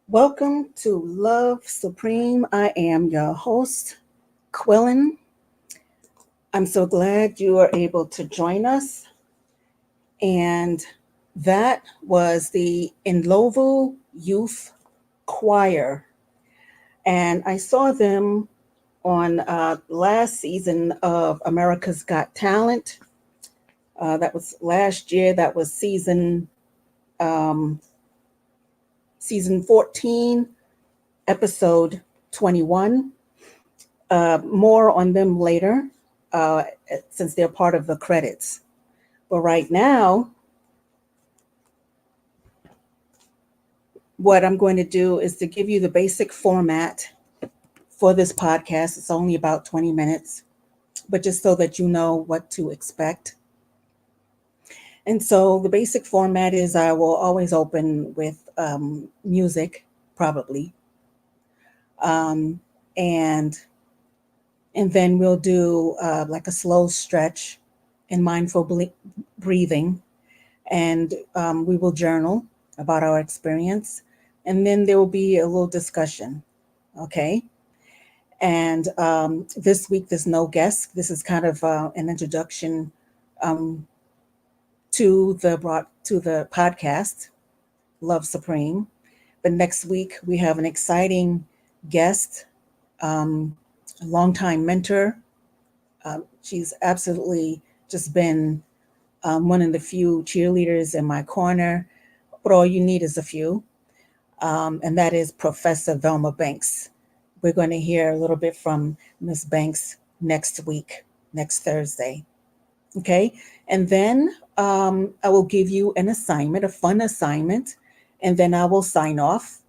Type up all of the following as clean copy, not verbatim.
Welcome to Love Supreme. I am your host, Quillen. I'm so glad you are able to join us. And that was the Ndlovu Youth Choir. And I saw them on last season of America's Got Talent. That was last year. That was season 14, episode 21. More on them later, since they're part of the credits. But right now, what I'm going to do is to give you the basic format for this podcast. It's only about 20 minutes, but just so that you know what to expect. And so the basic format is I will always open with music, probably. And then we'll do like a slow stretch and mindful breathing. And we will journal about our experience. And then there will be a little discussion. Okay. And this week, there's no guest. This is kind of an introduction to the podcast, Love Supreme. But next week, we have an exciting guest, a longtime mentor. She's absolutely just been one of the few cheerleaders in my corner, but all you need is a few. And that is Professor Velma Banks. We're going to hear a little bit from Ms. Banks next week, next Thursday. Okay. And then I will give you an assignment, a fun assignment, and then I will sign off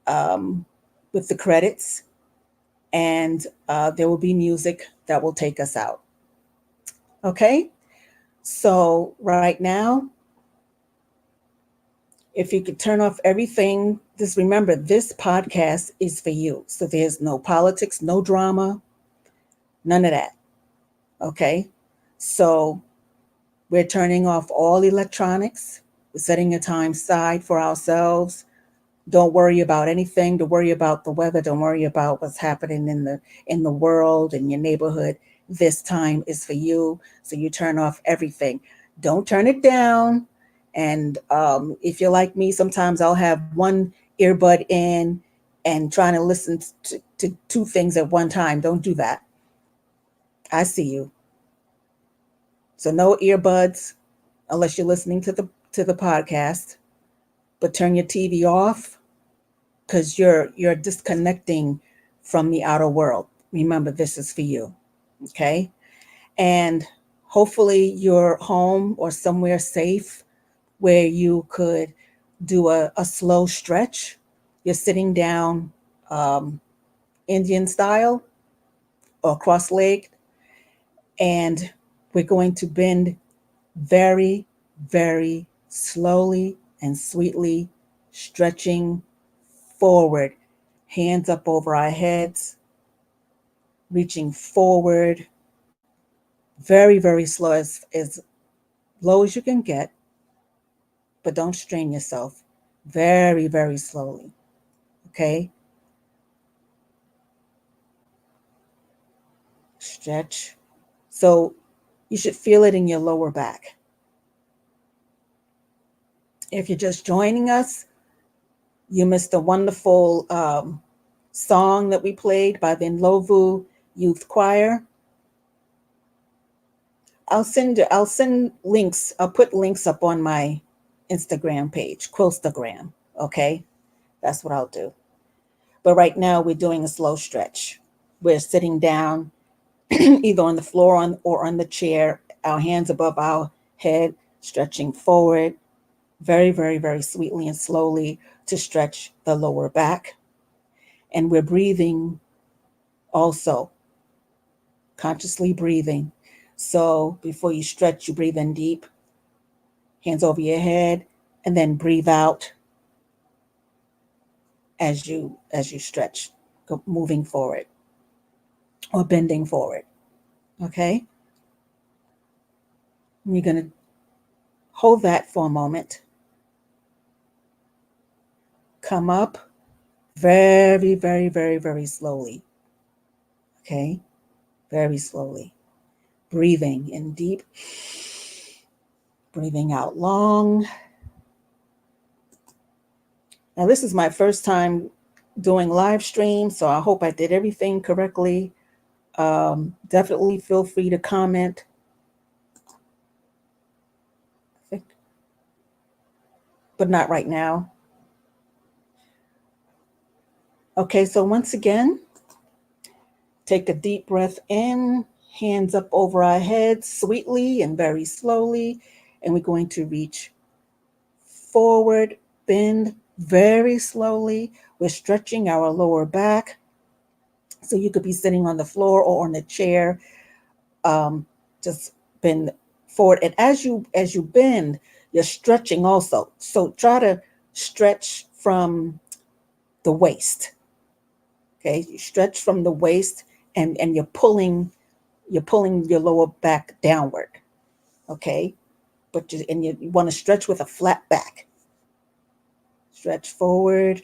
with the credits. And there will be music that will take us out. Okay. So right now, if you could turn off everything, just remember this podcast is for you. So there's no politics, no drama, none of that. Okay. So we're turning off all electronics. We're setting a time aside for ourselves. Don't worry about anything. Don't worry about the weather. Don't worry about what's happening in the world, in your neighborhood. This time is for you. So you turn off everything. Don't turn it down. And if you're like me, sometimes I'll have one earbud in and trying to listen to two things at one time. Don't do that. I see you. So no earbuds unless you're listening to the podcast. But turn your TV off because you're disconnecting from the outer world. Remember, this is for you. Okay. And hopefully you're home or somewhere safe where you could do a slow stretch. You're sitting down Indian style or cross-legged, and we're going to bend very, very slowly and sweetly, stretching forward, hands up over our heads, reaching forward, very, very slow, as low as you can get, but don't strain yourself. Very, very slowly. Okay? Stretch. So you should feel it in your lower back. If you're just joining us, you missed a wonderful song that we played by the Ndlovu Youth Choir. I'll send links. I'll put links up on my Instagram page, Quilstagram. Okay, that's what I'll do. But right now we're doing a slow stretch. We're sitting down, either on the floor or on the chair, our hands above our head, stretching forward, very, very, very sweetly and slowly to stretch the lower back. And we're breathing also, consciously breathing. So before you stretch, you breathe in deep, hands over your head, and then breathe out as you stretch, moving forward or bending forward. Okay? And you're going to hold that for a moment. Come up very, very, very, very slowly. Okay? Very slowly. Breathing in deep, breathing out long. Now, this is my first time doing live stream, so I hope I did everything correctly. Definitely feel free to comment. But not right now. Okay, so once again, take a deep breath in, hands up over our heads sweetly and very slowly. And we're going to reach forward, bend very slowly. We're stretching our lower back. So you could be sitting on the floor or on the chair. Just bend forward. And as you bend, you're stretching also. So try to stretch from the waist. Okay, you stretch from the waist and you're pulling your lower back downward. Okay, but you want to stretch with a flat back. Stretch forward,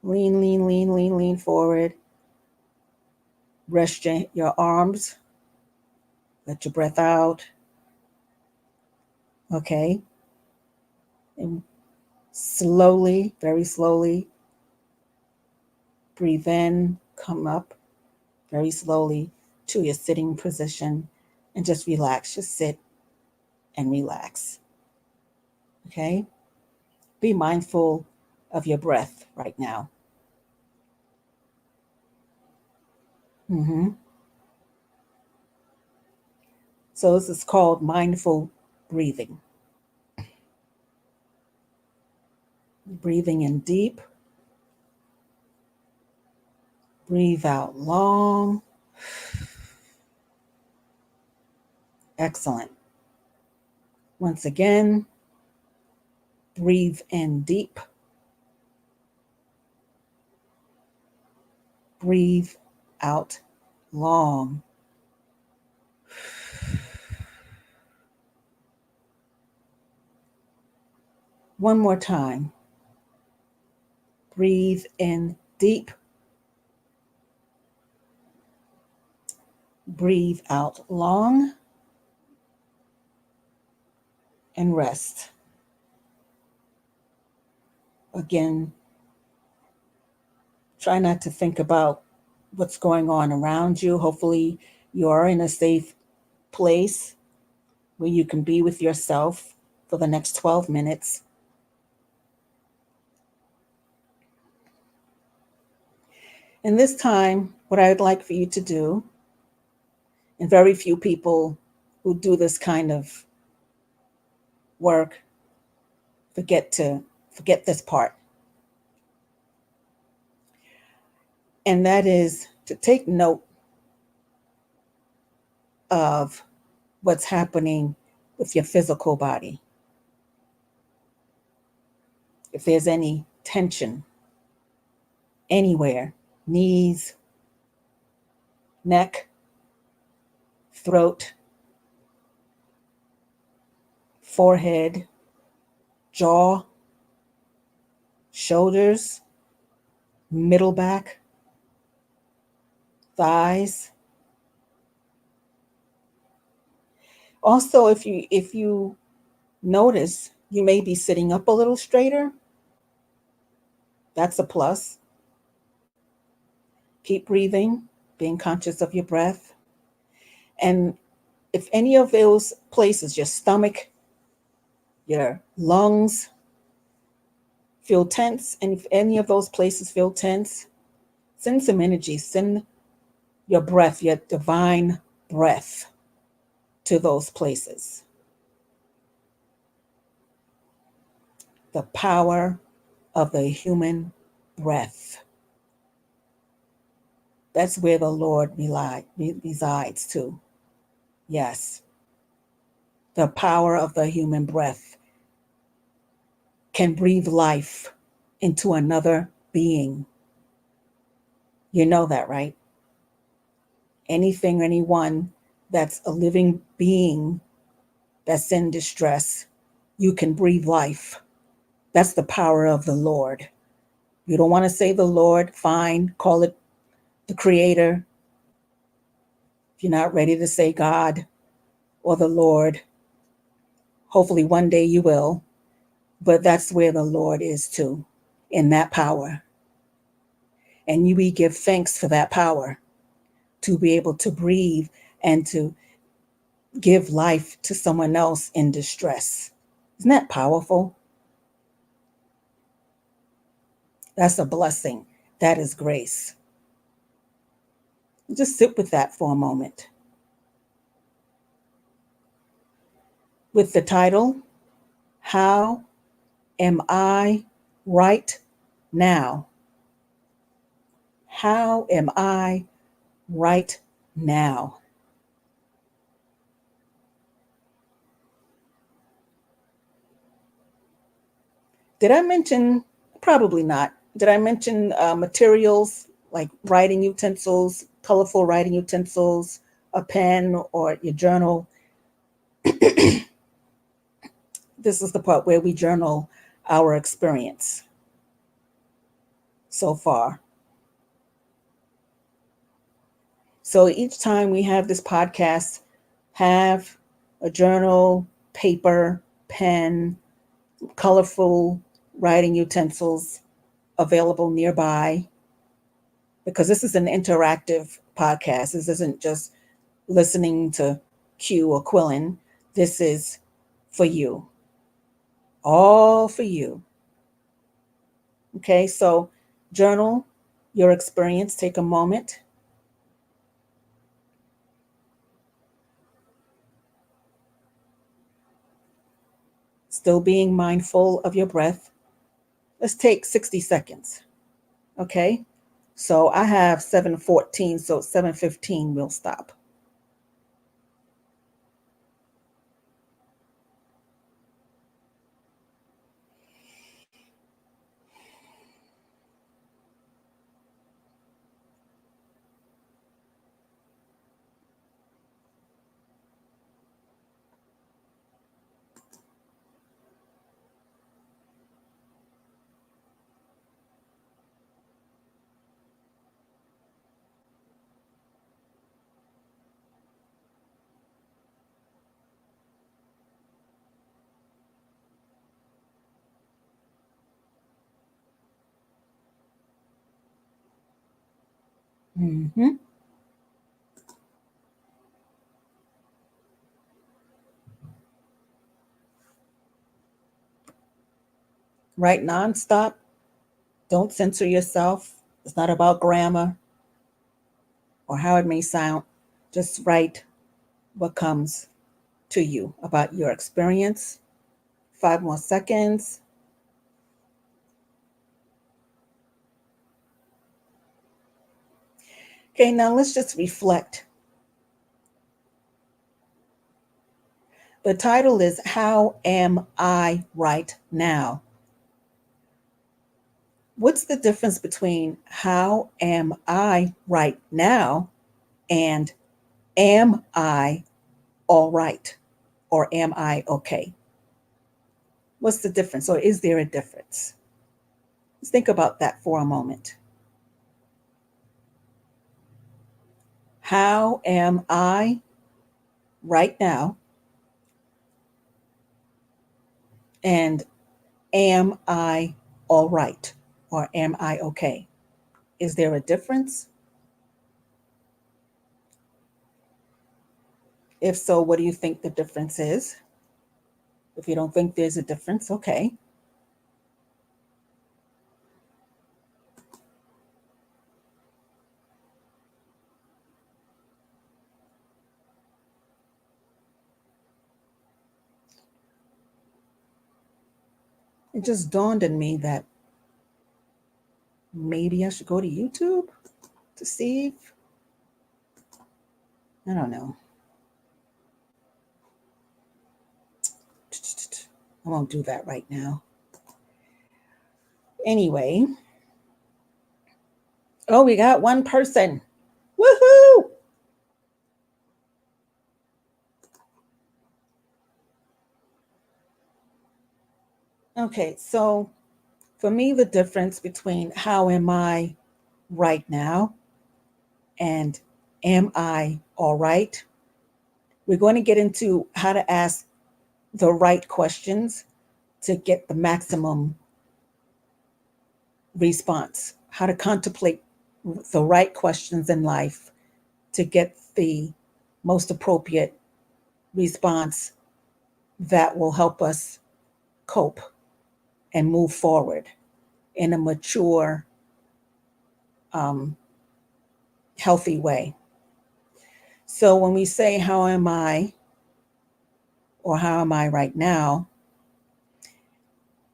lean, lean, lean, lean, lean forward. Rest your arms. Let your breath out. Okay, and slowly, very slowly, breathe in, come up very slowly to your sitting position and just relax. Just sit and relax. Okay? Be mindful of your breath right now. Mm-hmm. So this is called mindful breathing. Breathing in deep. Breathe out long. Excellent. Once again, breathe in deep. Breathe out long. One more time. Breathe in deep. Breathe out long. And rest. Again, try not to think about what's going on around you. Hopefully, you are in a safe place where you can be with yourself for the next 12 minutes. And this time, what I would like for you to do, and very few people who do this kind of work forget this part. And that is to take note of what's happening with your physical body. If there's any tension anywhere, knees, neck, throat, forehead, jaw, shoulders, middle back, thighs. Also, if you notice you may be sitting up a little straighter, that's a plus. Keep breathing, being conscious of your breath. And if any of those places, your stomach, your lungs feel tense, and if any of those places feel tense, send some energy, send your breath, your divine breath to those places. The power of the human breath. That's where the Lord resides too. Yes. The power of the human breath can breathe life into another being. You know that, right? Anything, anyone that's a living being that's in distress, you can breathe life. That's the power of the Lord. You don't want to say the Lord, fine, call it the Creator. If you're not ready to say God or the Lord, hopefully one day you will. But that's where the Lord is too, in that power. And we give thanks for that power to be able to breathe and to give life to someone else in distress. Isn't that powerful? That's a blessing. That is grace. Just sit with that for a moment. With the title, How Am I Right Now? How am I right now? Did I mention, probably not, did I mention materials like writing utensils, colorful writing utensils, a pen, or your journal? This is the part where we journal our experience so far. So each time we have this podcast, have a journal, paper, pen, colorful writing utensils available nearby, because this is an interactive podcast. This isn't just listening to Q or Quillen. This is for you, all for you. Okay, so journal your experience. Take a moment. Still being mindful of your breath. Let's take 60 seconds. Okay, so I have 7:14, so 7:15 we'll stop. Mm-hmm. Write nonstop. Don't censor yourself. It's not about grammar or how it may sound. Just write what comes to you about your experience. 5 more seconds. Okay, now let's just reflect. The title is How Am I Right Now? What's the difference between how am I right now and am I all right? Or am I okay? What's the difference? Or is there a difference? Let's think about that for a moment. How am I right now? And am I all right? Or am I okay? Is there a difference? If so, what do you think the difference is? If you don't think there's a difference, okay. It just dawned on me that maybe I should go to YouTube to see if, I don't know. I won't do that right now. Anyway. Oh, we got one person. Woohoo! Okay, so for me, the difference between how am I right now and am I all right? We're going to get into how to ask the right questions to get the maximum response, how to contemplate the right questions in life to get the most appropriate response that will help us cope and move forward in a mature, um, healthy way. So when we say, how am I, or how am I right now,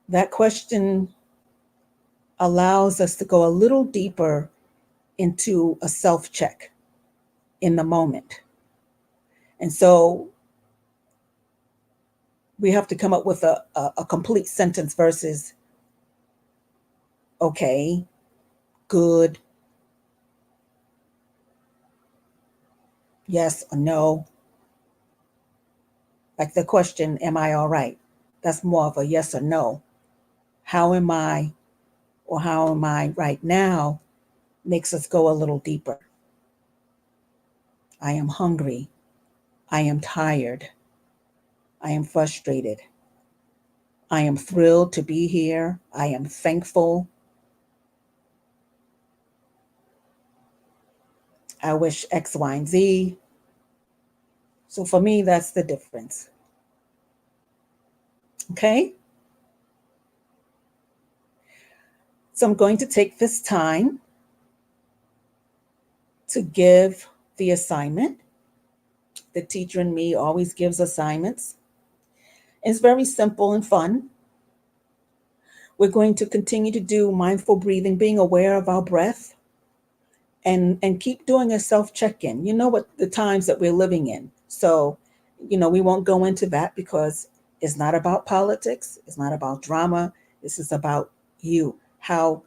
that question allows us to go a little deeper into a self check in the moment. And so we have to come up with a complete sentence versus okay, good, yes or no. Like the question, am I all right? That's more of a yes or no. How am I, or how am I right now, makes us go a little deeper. I am hungry. I am tired. I am frustrated. I am thrilled to be here. I am thankful. I wish X, Y, and Z. So for me, that's the difference. Okay? So I'm going to take this time to give the assignment. The teacher in me always gives assignments. It's very simple and fun. We're going to continue to do mindful breathing, being aware of our breath, and keep doing a self check-in. You know what the times that we're living in. So, we won't go into that because it's not about politics, it's not about drama. This is about you, how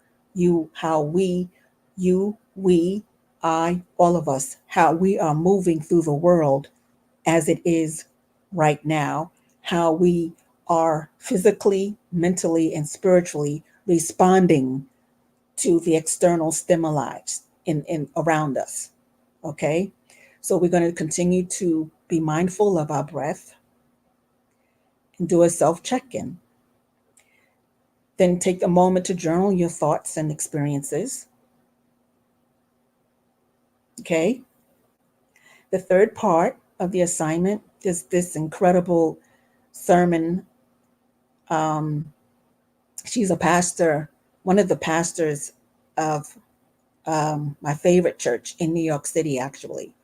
we, you, we, I, all of us, how we are moving through the world as it is right now, how we are physically, mentally, and spiritually responding to the external stimuli in around us. Okay. So we're going to continue to be mindful of our breath and do a self check-in. Then take a moment to journal your thoughts and experiences. Okay. The third part of the assignment is this incredible sermon. She's a pastor, one of the pastors of my favorite church in New York City, actually,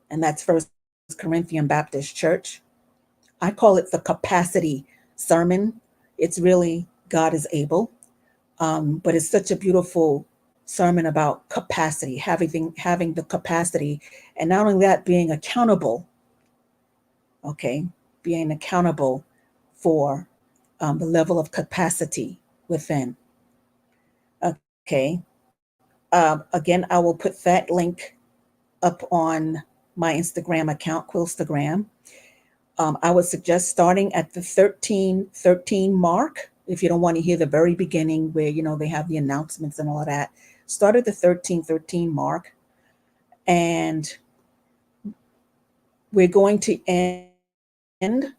and that's First Corinthian Baptist Church. I call it the capacity sermon. It's really God is able, but it's such a beautiful sermon about capacity, having the capacity, and not only that, being accountable. Okay, being accountable for the level of capacity within. Okay. Again, I will put that link up on my Instagram account, Quilstagram. I would suggest starting at the 1313 mark. If you don't want to hear the very beginning where, they have the announcements and all of that, start at the 1313 mark. And we're going to end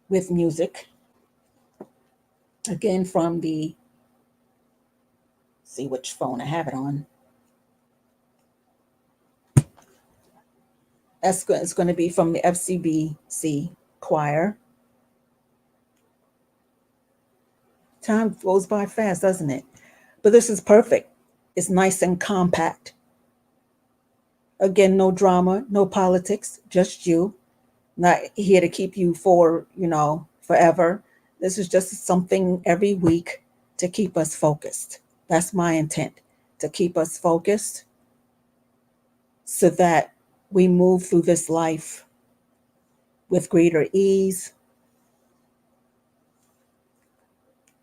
with music. Again, from see which phone I have it on. It's going to be from the FCBC choir. Time goes by fast, doesn't it? But this is perfect. It's nice and compact. Again, no drama, no politics, just you. Not here to keep you for, forever. This is just something every week to keep us focused. That's my intent, to keep us focused so that we move through this life with greater ease,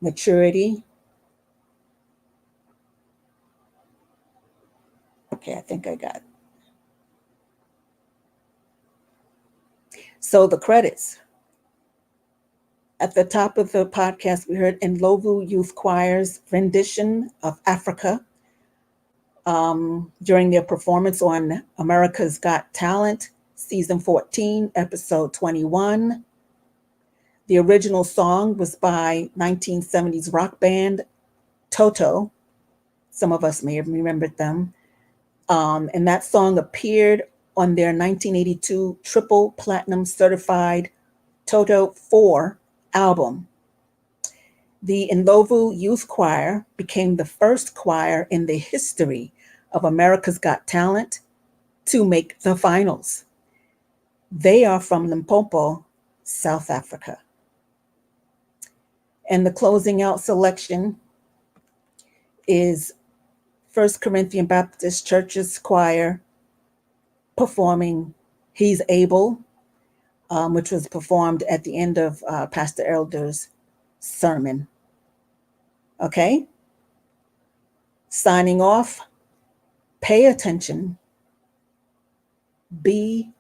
maturity. Okay, I think I got it. So the credits. At the top of the podcast, we heard Ndlovu Youth Choir's rendition of Africa during their performance on America's Got Talent, season 14, episode 21. The original song was by 1970s rock band Toto. Some of us may have remembered them. And that song appeared on their 1982 triple platinum certified Toto 4 album. The Ndlovu Youth Choir became the first choir in the history of America's Got Talent to make the finals. They are from Limpopo, South Africa. And the closing out selection is First Corinthian Baptist Church's choir performing He's Able, which was performed at the end of Pastor Elder's sermon. Okay? Signing off, pay attention, be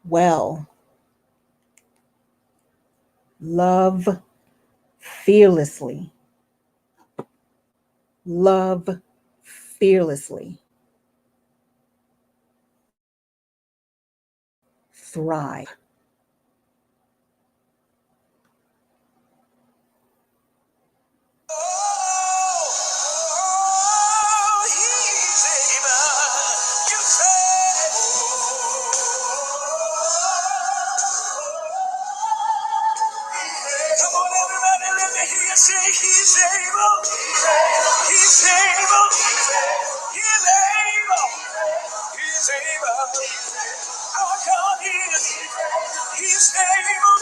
well, love fearlessly, love fearlessly, thrive. He's able. He's able. He's able. He's able. Our God is. He's able.